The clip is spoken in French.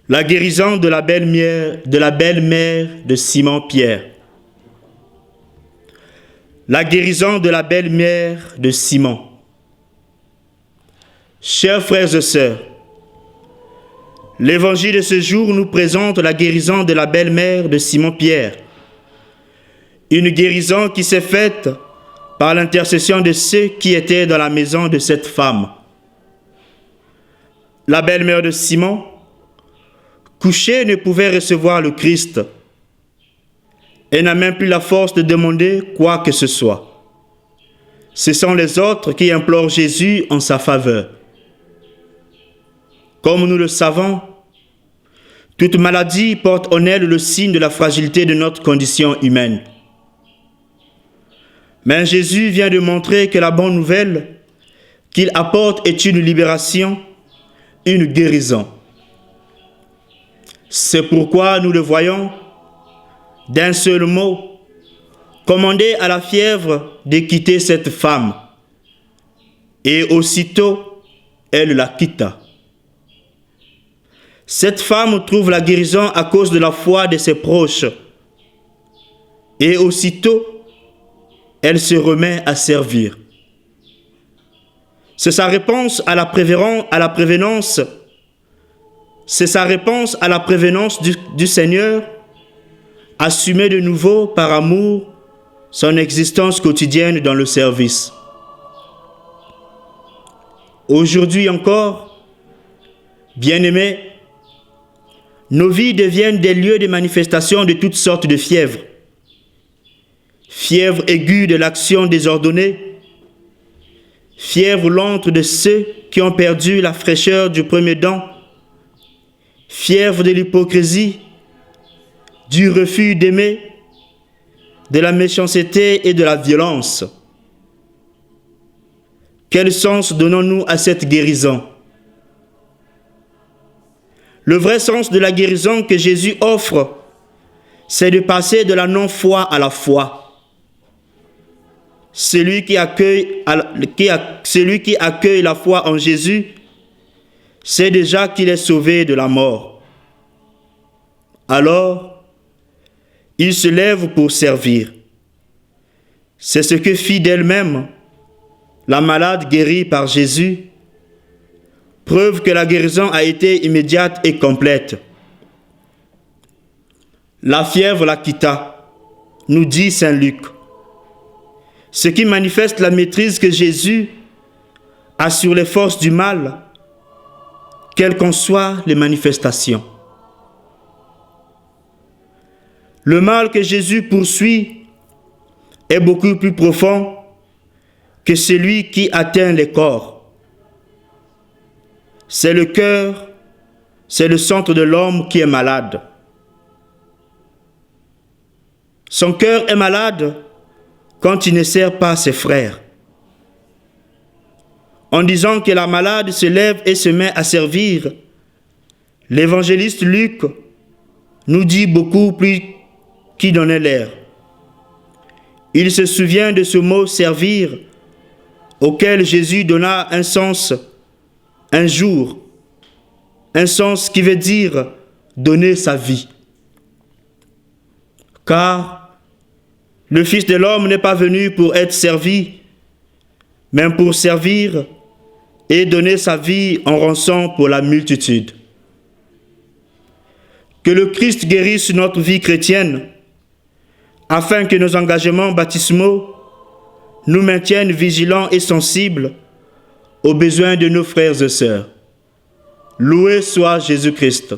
La guérison de la belle-mère de Simon-Pierre. La guérison de la belle-mère de Simon. Chers frères et sœurs, l'évangile de ce jour nous présente la guérison de la belle-mère de Simon-Pierre. Une guérison qui s'est faite par l'intercession de ceux qui étaient dans la maison de cette femme. La belle-mère de Simon, couchée, ne pouvait recevoir le Christ. Elle n'a même plus la force de demander quoi que ce soit. Ce sont les autres qui implorent Jésus en sa faveur. Comme nous le savons, toute maladie porte en elle le signe de la fragilité de notre condition humaine. Mais Jésus vient de montrer que la bonne nouvelle qu'il apporte est une libération, une guérison. C'est pourquoi nous le voyons, d'un seul mot, commander à la fièvre de quitter cette femme. Et aussitôt, elle la quitta. Cette femme trouve la guérison à cause de la foi de ses proches. Et aussitôt, elle se remet à servir. C'est sa réponse à la prévenance. C'est sa réponse à la prévenance du Seigneur, assumer de nouveau par amour son existence quotidienne dans le service. Aujourd'hui encore, bien-aimés, nos vies deviennent des lieux de manifestation de toutes sortes de fièvres. Fièvre aiguë de l'action désordonnée, fièvre lente de ceux qui ont perdu la fraîcheur du premier don, fièvre de l'hypocrisie, du refus d'aimer, de la méchanceté et de la violence. Quel sens donnons-nous à cette guérison? Le vrai sens de la guérison que Jésus offre, c'est de passer de la non-foi à la foi. Celui qui accueille la foi en Jésus, sait déjà qu'il est sauvé de la mort. Alors, il se lève pour servir. C'est ce que fit d'elle-même la malade guérie par Jésus, preuve que la guérison a été immédiate et complète. La fièvre la quitta, nous dit saint Luc. Ce qui manifeste la maîtrise que Jésus a sur les forces du mal, quelles qu'en soient les manifestations. Le mal que Jésus poursuit est beaucoup plus profond que celui qui atteint les corps. C'est le cœur, c'est le centre de l'homme qui est malade. Son cœur est malade quand il ne sert pas ses frères. En disant que la malade se lève et se met à servir, l'évangéliste Luc nous dit beaucoup plus qui donnait l'air. Il se souvient de ce mot « servir » auquel Jésus donna un sens un jour, un sens qui veut dire donner sa vie. Car le Fils de l'homme n'est pas venu pour être servi, mais pour servir et donner sa vie en rançon pour la multitude. Que le Christ guérisse notre vie chrétienne, afin que nos engagements baptismaux nous maintiennent vigilants et sensibles aux besoins de nos frères et sœurs. Loué soit Jésus-Christ.